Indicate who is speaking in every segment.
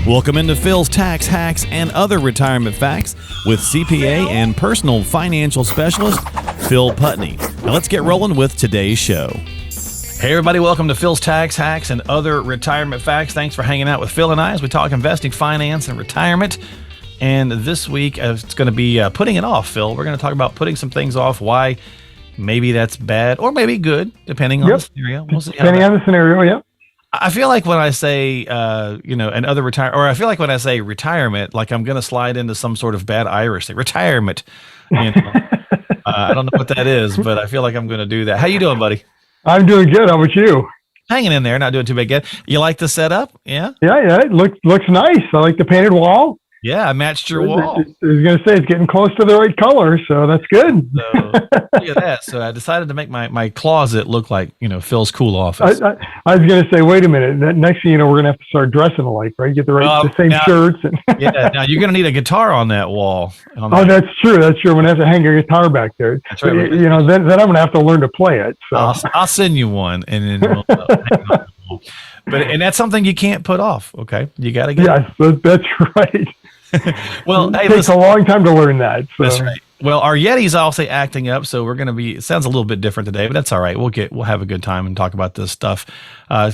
Speaker 1: Welcome into Phil's Tax Hacks and Other Retirement Facts with CPA and personal financial specialist Phil Putney. Now let's get rolling with today's show. Hey everybody, welcome to Phil's Tax Hacks and Other Retirement Facts. Thanks for hanging out with Phil and I as we talk investing, finance, and retirement. And this week it's going to be putting it off, Phil. We're going to talk about putting some things off, why maybe that's bad or maybe good, depending on the scenario. We'll see
Speaker 2: depending on the scenario, yeah.
Speaker 1: I feel like when I say, and other retire, or I feel like when I say retirement, like I'm going to slide into some sort of bad Irish thing. Retirement. I don't know what that is, but I feel like I'm going to do that. How you doing, buddy?
Speaker 2: I'm doing good. How about you?
Speaker 1: Hanging in there, not doing too bad. Good. You like the setup? Yeah.
Speaker 2: Yeah. It looks nice. I like the painted wall.
Speaker 1: Yeah, I matched your wall.
Speaker 2: I was going to say it's getting close to the right color, so that's good.
Speaker 1: So look at that. So I decided to make my closet look like, Phil's cool office.
Speaker 2: I was going to say, wait a minute. Next thing you know, we're going to have to start dressing alike, right? Get the same shirts.
Speaker 1: Yeah. Now you're going to need a guitar on that wall.
Speaker 2: That's true. That's true. I'm going to have to hang a guitar back there.
Speaker 1: That's right.
Speaker 2: Then I'm going to have to learn to play it. So.
Speaker 1: I'll send you one, and then we'll and that's something you can't put off. Okay, you got to get.
Speaker 2: Yes, that's right.
Speaker 1: Well,
Speaker 2: it takes a long time to learn that. So.
Speaker 1: That's right. Well, our Yeti's also acting up, so we're going to be. It sounds a little bit different today, but that's all right. We'll have a good time and talk about this stuff.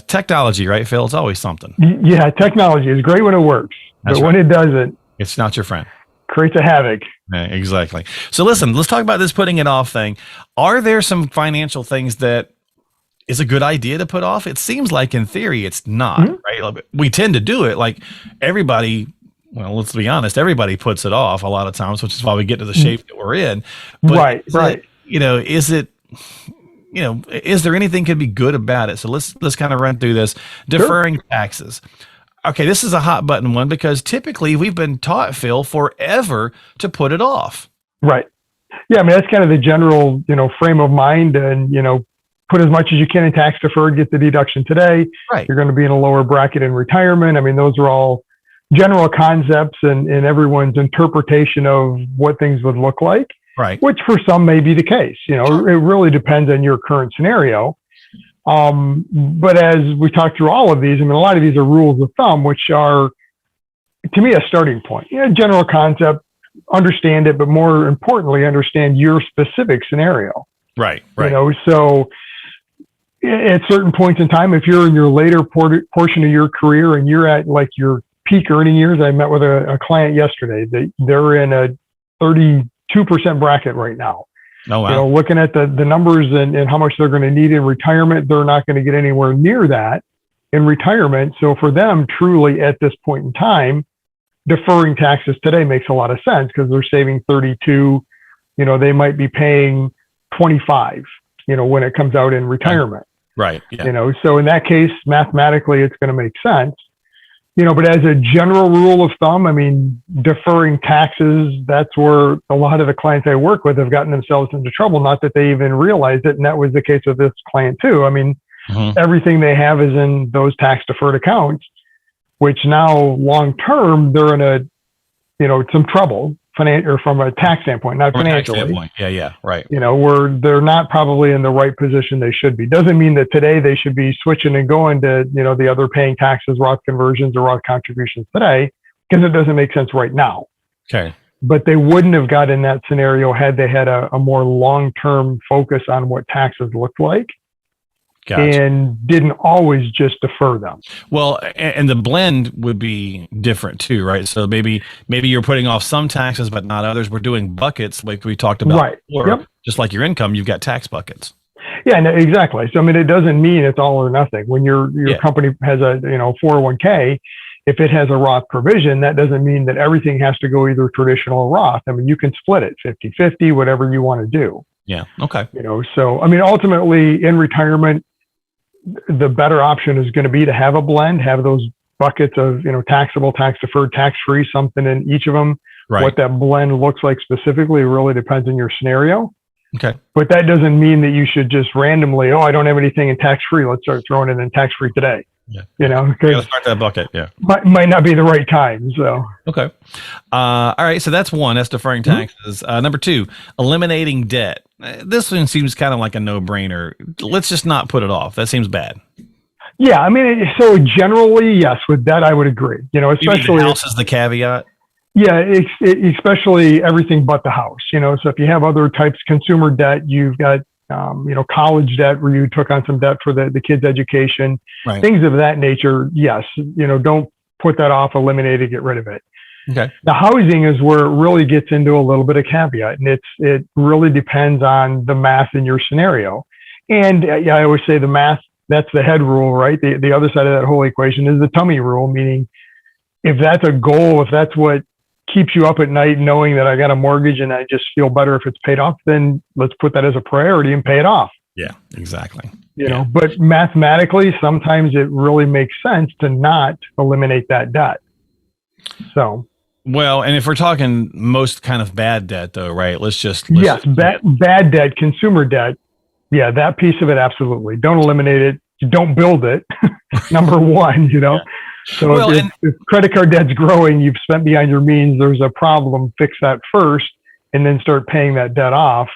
Speaker 1: Technology, right, Phil? It's always something.
Speaker 2: Yeah, technology is great when it works, but when it doesn't,
Speaker 1: it's not your friend.
Speaker 2: Creates a havoc.
Speaker 1: Yeah, exactly. So listen, let's talk about this putting it off thing. Are there some financial things that is a good idea to put off? It seems like in theory it's not, right? Like, we tend to do it. Like everybody. Well, let's be honest. Everybody puts it off a lot of times, which is why we get to the shape that we're in. But
Speaker 2: right.
Speaker 1: Is there anything could be good about it? So let's kind of run through this. Deferring taxes. Okay, this is a hot button one because typically we've been taught, Phil, forever to put it off.
Speaker 2: Right. Yeah, I mean that's kind of the general, frame of mind, and put as much as you can in tax deferred, get the deduction today.
Speaker 1: Right.
Speaker 2: You're going to be in a lower bracket in retirement. I mean, those are all general concepts and everyone's interpretation of what things would look like,
Speaker 1: right?
Speaker 2: Which for some may be the case. It really depends on your current scenario. But as we talk through all of these, I mean, a lot of these are rules of thumb, which are, to me, a starting point. General concept, understand it, but more importantly, understand your specific scenario.
Speaker 1: Right.
Speaker 2: So at certain points in time, if you're in your later portion of your career and you're at like your peak earning years. I met with a client yesterday. They're in a 32% bracket right now.
Speaker 1: Oh, wow.
Speaker 2: Looking at the numbers and how much they're going to need in retirement, they're not going to get anywhere near that in retirement. So for them, truly at this point in time, deferring taxes today makes a lot of sense because they're saving 32. They might be paying 25, when it comes out in retirement.
Speaker 1: Right. Yeah.
Speaker 2: So in that case, mathematically, it's going to make sense. But as a general rule of thumb, I mean, deferring taxes, that's where a lot of the clients I work with have gotten themselves into trouble, not that they even realized it. And that was the case with this client too. I mean, everything they have is in those tax deferred accounts, which now long-term, they're in some trouble from a tax standpoint, not financially.
Speaker 1: Yeah. Right.
Speaker 2: Where they're not probably in the right position they should be. Doesn't mean that today they should be switching and going to, the other paying taxes, Roth conversions or Roth contributions today, because it doesn't make sense right now.
Speaker 1: Okay.
Speaker 2: But they wouldn't have got in that scenario had they had a more long-term focus on what taxes looked like.
Speaker 1: Gotcha.
Speaker 2: And didn't always just defer them.
Speaker 1: Well, and the blend would be different too, right? So maybe you're putting off some taxes, but not others. We're doing buckets like we talked about.
Speaker 2: Right.
Speaker 1: Yep. Just like your income, you've got tax buckets.
Speaker 2: Yeah, no, exactly. So, I mean, it doesn't mean it's all or nothing. When your company has a, 401k, if it has a Roth provision, that doesn't mean that everything has to go either traditional or Roth. I mean, you can split it 50-50, whatever you want to do.
Speaker 1: Yeah. Okay.
Speaker 2: So, I mean, ultimately in retirement, the better option is going to be to have a blend, have those buckets of, taxable, tax deferred, tax free, something in each of them.
Speaker 1: Right.
Speaker 2: What that blend looks like specifically really depends on your scenario.
Speaker 1: Okay.
Speaker 2: But that doesn't mean that you should just randomly, I don't have anything in tax free. Let's start throwing it in tax free today.
Speaker 1: Yeah.
Speaker 2: Because
Speaker 1: start that bucket. Yeah.
Speaker 2: Might not be the right time. So.
Speaker 1: Okay. All right. So that's one. That's deferring taxes. Number two, eliminating debt. This one seems kind of like a no-brainer. Let's just not put it off. That seems bad.
Speaker 2: Yeah, I mean, so generally, yes, with that, I would agree.
Speaker 1: You mean
Speaker 2: Especially
Speaker 1: the house is the caveat?
Speaker 2: yeah, especially everything but the house. So if you have other types of consumer debt, you've got college debt where you took on some debt for the kids' education,
Speaker 1: Right.
Speaker 2: things of that nature. Yes, don't put that off, eliminate it, get rid of it.
Speaker 1: Okay.
Speaker 2: The housing is where it really gets into a little bit of caveat, and it really depends on the math in your scenario. And yeah, I always say the math, that's the head rule, right? The other side of that whole equation is the tummy rule, meaning if that's a goal, if that's what keeps you up at night knowing that I got a mortgage and I just feel better if it's paid off, then let's put that as a priority and pay it off.
Speaker 1: Yeah, exactly.
Speaker 2: But mathematically, sometimes it really makes sense to not eliminate that debt. So.
Speaker 1: Well, and if we're talking most kind of bad debt, though, right?
Speaker 2: Yes, bad debt, consumer debt. Yeah, that piece of it, absolutely. Don't eliminate it. Don't build it. Number one, Yeah. So
Speaker 1: well,
Speaker 2: if credit card debt's growing, you've spent beyond your means, there's a problem, fix that first, and then start paying that debt off.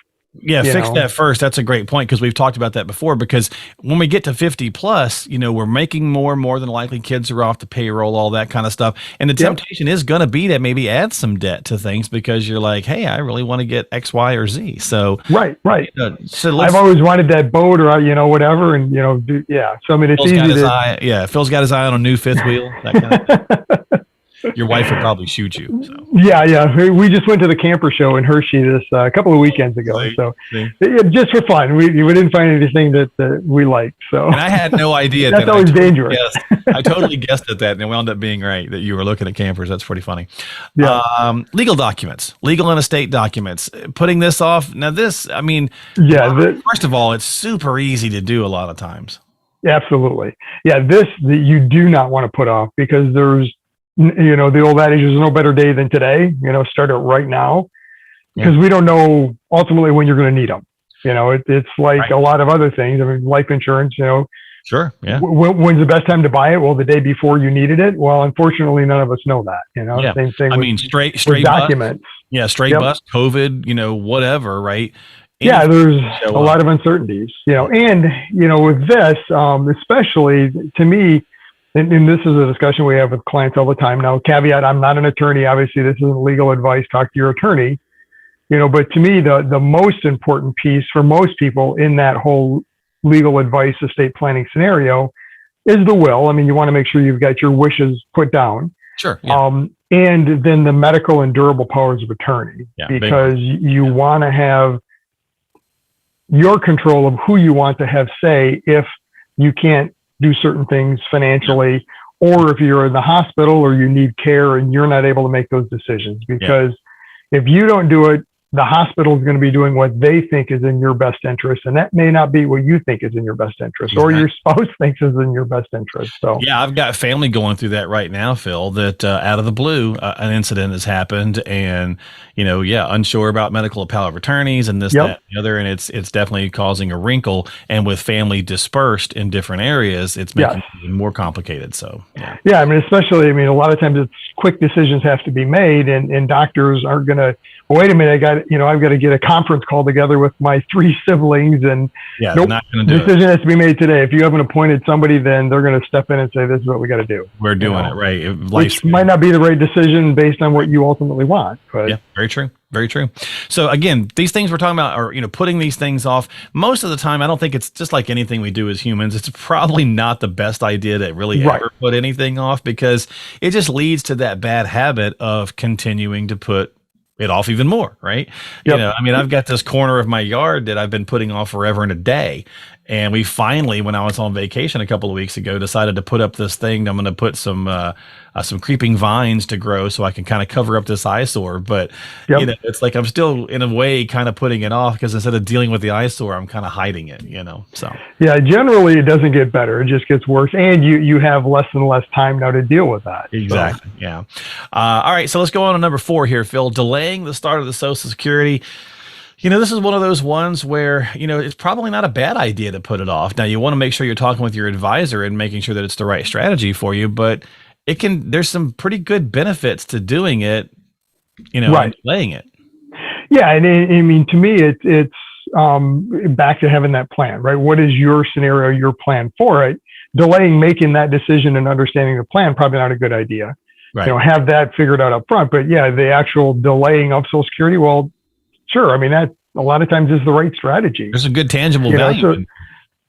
Speaker 1: Yeah, fix that first. That's a great point because we've talked about that before. Because when we get to 50 plus, we're making more than likely. Kids are off the payroll, all that kind of stuff. And the temptation is going to be to maybe add some debt to things because you're like, hey, I really want to get X, Y, or Z. So
Speaker 2: right.
Speaker 1: So
Speaker 2: I've always wanted that boat or whatever, and So I mean, it's easy.
Speaker 1: Phil's got his eye on a new fifth wheel. That kind of thing. Your wife would probably shoot you. So.
Speaker 2: Yeah. We just went to the camper show in Hershey a couple of weekends ago. Just for fun, we didn't find anything that we liked. So
Speaker 1: and I had no idea.
Speaker 2: That's always dangerous.
Speaker 1: I totally guessed at that, and it wound up being right that you were looking at campers. That's pretty funny.
Speaker 2: Yeah.
Speaker 1: Legal documents, legal and estate documents. Putting this off. Now, first of all, it's super easy to do a lot of times.
Speaker 2: Absolutely. Yeah. That you do not want to put off because there's. The old adage is no better day than today, start it right now because we don't know ultimately when you're going to need them. It's like a lot of other things. I mean, life insurance,
Speaker 1: Sure. Yeah.
Speaker 2: When's the best time to buy it? Well, the day before you needed it. Well, unfortunately, none of us know that, Same thing.
Speaker 1: I mean, straight
Speaker 2: documents.
Speaker 1: Straight bust, COVID, whatever. Right.
Speaker 2: Yeah. There's a lot of uncertainties, and, with this, especially to me, and this is a discussion we have with clients all the time. Now, caveat, I'm not an attorney. Obviously, this isn't legal advice. Talk to your attorney. But to me, the most important piece for most people in that whole legal advice estate planning scenario is the will. I mean, you want to make sure you've got your wishes put down.
Speaker 1: Sure. Yeah.
Speaker 2: And then the medical and durable powers of attorney, because you want to have your control of who you want to have say if you can't do certain things financially, or if you're in the hospital or you need care and you're not able to make those decisions. Because if you don't do it, the hospital is going to be doing what they think is in your best interest. And that may not be what you think is in your best interest or your spouse thinks is in your best interest. So,
Speaker 1: yeah, I've got family going through that right now, Phil, that out of the blue, an incident has happened and, unsure about medical power of attorneys and this, that, and the other. And it's definitely causing a wrinkle. And with family dispersed in different areas, it's making it even more complicated. So,
Speaker 2: I mean, especially, a lot of times it's quick decisions have to be made and doctors aren't going to, wait a minute, I've got to get a conference call together with my 3 siblings and decision has to be made today. If you haven't appointed somebody, then they're going to step in and say, this is what we got to do.
Speaker 1: We're doing it, right?
Speaker 2: Which might not be the right decision based on what you ultimately want. But.
Speaker 1: Yeah, very true. Very true. So again, these things we're talking about are, putting these things off. Most of the time, I don't think it's just like anything we do as humans. It's probably not the best idea to really ever put anything off because it just leads to that bad habit of continuing to put it off even more, right?
Speaker 2: Yep.
Speaker 1: I've got this corner of my yard that I've been putting off forever and a day. And we finally, when I was on vacation a couple of weeks ago, decided to put up this thing. I'm going to put some creeping vines to grow so I can kind of cover up this eyesore. But, it's like I'm still in a way kind of putting it off because instead of dealing with the eyesore, I'm kind of hiding it, so.
Speaker 2: Yeah, generally it doesn't get better. It just gets worse. And you have less and less time now to deal with that.
Speaker 1: Exactly. So. Yeah. All right. So let's go on to number 4 here, Phil. Delaying the start of the Social Security. This is one of those ones where, it's probably not a bad idea to put it off. Now, you want to make sure you're talking with your advisor and making sure that it's the right strategy for you, but there's some pretty good benefits to doing it, and delaying it.
Speaker 2: Yeah. And to me, it's back to having that plan, right? What is your scenario, your plan for it? delaying making that decision and understanding the plan, probably not a good idea.
Speaker 1: Right.
Speaker 2: Have that figured out up front. But yeah, the actual delaying of Social Security, well, sure. I mean, that a lot of times is the right strategy.
Speaker 1: There's a good tangible value.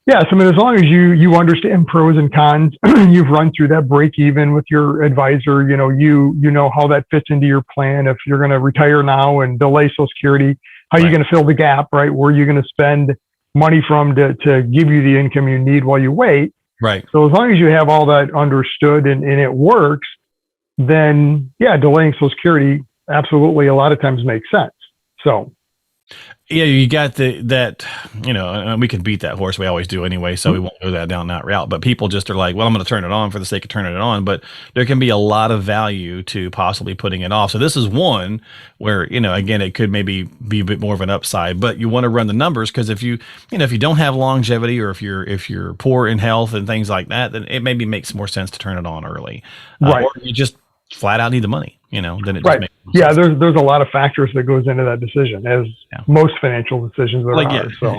Speaker 2: Yes, I mean, as long as you understand pros and cons, you've run through that break even with your advisor, you know how that fits into your plan. If you're going to retire now and delay Social Security, how are you going to fill the gap, right? Where are you going to spend money from to give you the income you need while you wait?
Speaker 1: Right.
Speaker 2: So as long as you have all that understood and it works, then yeah, delaying Social Security absolutely a lot of times makes sense. So.
Speaker 1: Yeah, you got that, we can beat that horse. We always do anyway, so we won't go down that route. But people just are like, well, I'm going to turn it on for the sake of turning it on. But there can be a lot of value to possibly putting it off. So this is one where, again, it could maybe be a bit more of an upside. But you want to run the numbers because if you don't have longevity or if you're poor in health and things like that, then it maybe makes more sense to turn it on early.
Speaker 2: Right.
Speaker 1: Or you just flat out need the money. Then it just
Speaker 2: right.
Speaker 1: makes
Speaker 2: sense. There's a lot of factors that goes into that decision, as most finational decisions are. So,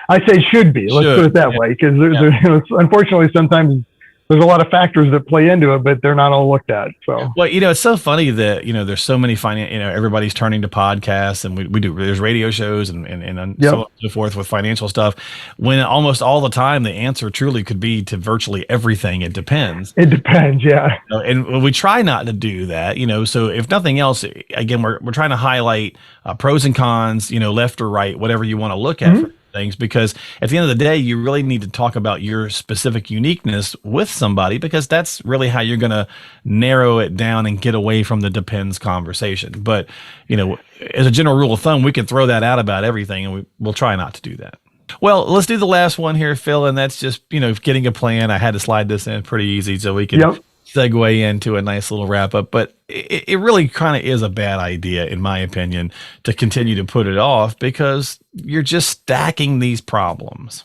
Speaker 2: I say should be. Let's put it that way, because unfortunately sometimes there's a lot of factors that play into it, but they're not all looked at. So,
Speaker 1: well, it's so funny that there's so many everybody's turning to podcasts, and we do. There's radio shows and so on and so forth with financial stuff. When almost all the time the answer truly could be to virtually everything. It depends.
Speaker 2: It depends, yeah.
Speaker 1: And we try not to do that. So if nothing else, again, we're trying to highlight pros and cons. Left or right, whatever you want to look at. For things, because at the end of the day, you really need to talk about your specific uniqueness with somebody, because that's really how you're going to narrow it down and get away from the depends conversation. But, as a general rule of thumb, we can throw that out about everything, and we'll try not to do that. Well, let's do the last one here, Phil, and that's just, getting a plan. I had to slide this in pretty easy so we can segue into a nice little wrap up, but it really kind of is a bad idea, in my opinion, to continue to put it off, because you're just stacking these problems.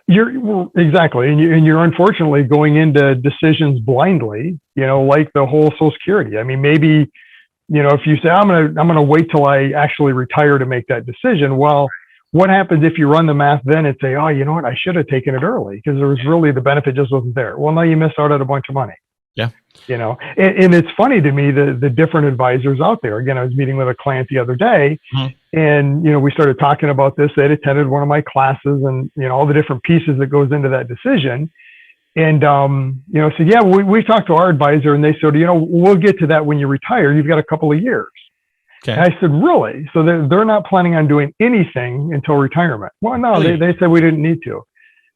Speaker 2: Exactly. And you're unfortunately going into decisions blindly, like the whole Social Security. I mean, maybe, if you say, I'm going to wait till I actually retire to make that decision. Well, what happens if you run the math then and say, oh, you know what, I should have taken it early because there was really the benefit just wasn't there. Well, now you missed out on a bunch of money.
Speaker 1: Yeah.
Speaker 2: And it's funny to me, the different advisors out there. Again, I was meeting with a client the other day and, we started talking about this. They'd attended one of my classes and, all the different pieces that goes into that decision. And, said, yeah, we talked to our advisor and they said, we'll get to that when you retire. You've got a couple of years. Okay. And I said, really? So they're not planning on doing anything until retirement. Well, no, really? They said we didn't need to.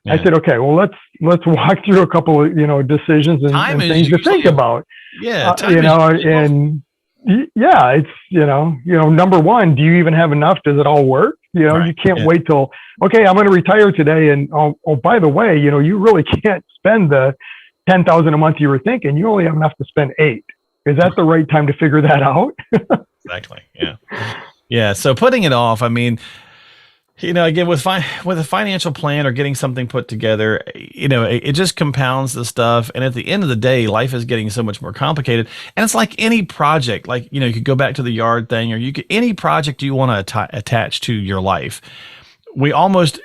Speaker 2: Yeah. I said, okay, well, let's walk through a couple of, decisions and things to think about.
Speaker 1: Yeah.
Speaker 2: It's, number one, do you even have enough? Does it all work? You can't wait till, okay, I'm going to retire today. And, by the way, you really can't spend the $10,000 a month you were thinking. You only have enough to spend $8,000. Is that the right time to figure that out?
Speaker 1: Exactly. Yeah. Yeah. So putting it off, I mean, again, with a financial plan or getting something put together, it just compounds the stuff. And at the end of the day, life is getting so much more complicated. And it's like any project, like, you could go back to the yard thing, or any project you want to attach to your life. We almost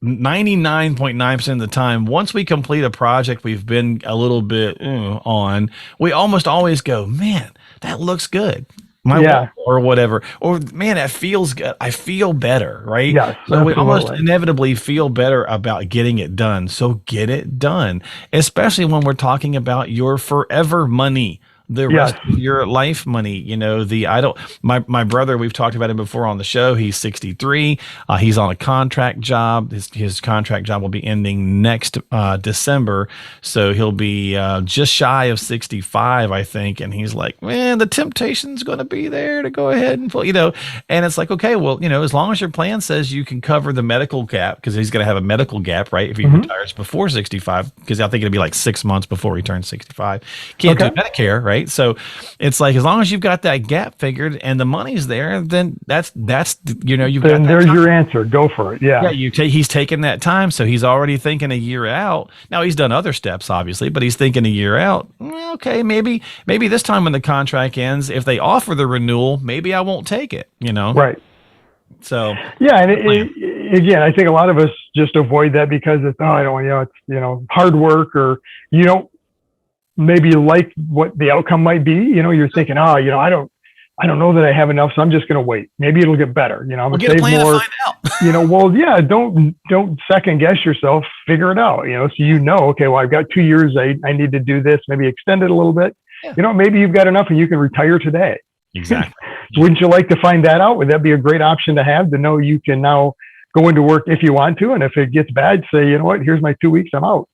Speaker 1: 99.9% of the time, once we complete a project we've been a little bit on, we almost always go, man, that looks good. Or whatever, or man, that feels good. I feel better, right?
Speaker 2: Yes,
Speaker 1: so we almost inevitably feel better about getting it done. So get it done, especially when we're talking about your forever money. The rest of your life money, my brother, we've talked about him before on the show. He's 63. He's on a contract job. His contract job will be ending next December. So he'll be just shy of 65, I think. And he's like, man, the temptation's going to be there to go ahead and pull, and it's like, okay, well, as long as your plan says you can cover the medical gap, because he's going to have a medical gap, right? If he retires before 65, because I think it'll be like 6 months before he turns 65. Can't do Medicare, right? So it's like, as long as you've got that gap figured and the money's there, then that's you've got.
Speaker 2: Then there's your answer. Go for it. Yeah.
Speaker 1: He's taken that time, so he's already thinking a year out. Now he's done other steps, obviously, but he's thinking a year out. Okay, maybe this time when the contract ends, if they offer the renewal, maybe I won't take it.
Speaker 2: Right.
Speaker 1: So
Speaker 2: yeah, and again, I think a lot of us just avoid that because it's, I don't, it's, hard work, or you don't maybe like what the outcome might be. You're thinking, I don't know that I have enough, so I'm just going to wait. Maybe it'll get better. I'm going to save more. To find out. Don't second guess yourself. Figure it out. So okay, well, I've got 2 years. I need to do this. Maybe extend it a little bit. Yeah. Maybe you've got enough and you can retire today.
Speaker 1: Exactly.
Speaker 2: Wouldn't you like to find that out? Would that be a great option to have, to know you can now go into work if you want to, and if it gets bad, say, you know what, here's my 2 weeks, I'm out.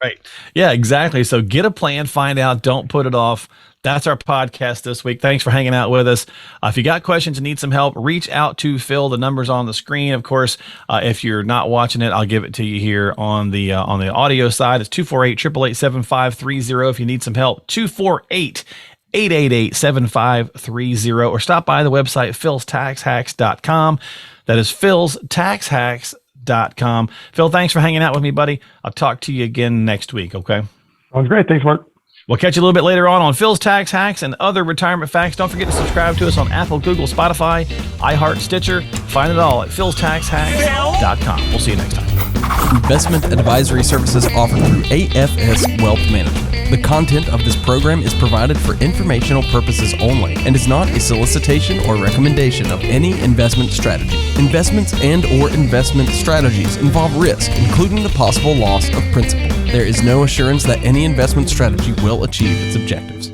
Speaker 1: Right. Yeah, exactly. So get a plan, find out, don't put it off. That's our podcast this week. Thanks for hanging out with us. If you got questions and need some help, reach out to Phil. The number's on the screen. Of course, if you're not watching it, I'll give it to you here on the audio side. It's 248-888-7530 if you need some help. 248-888-7530, or stop by the website philstaxhacks.com. That is philstaxhacks.com. Phil, thanks for hanging out with me, buddy. I'll talk to you again next week, okay?
Speaker 2: Sounds great. Thanks, Mark.
Speaker 1: We'll catch you a little bit later on Phil's Tax Hacks and other retirement facts. Don't forget to subscribe to us on Apple, Google, Spotify, iHeart, Stitcher. Find it all at philstaxhacks.com. We'll see you next time.
Speaker 3: Investment advisory services offered through AFS Wealth Management. The content of this program is provided for informational purposes only and is not a solicitation or recommendation of any investment strategy. Investments and or investment strategies involve risk, including the possible loss of principal. There is no assurance that any investment strategy will achieve its objectives.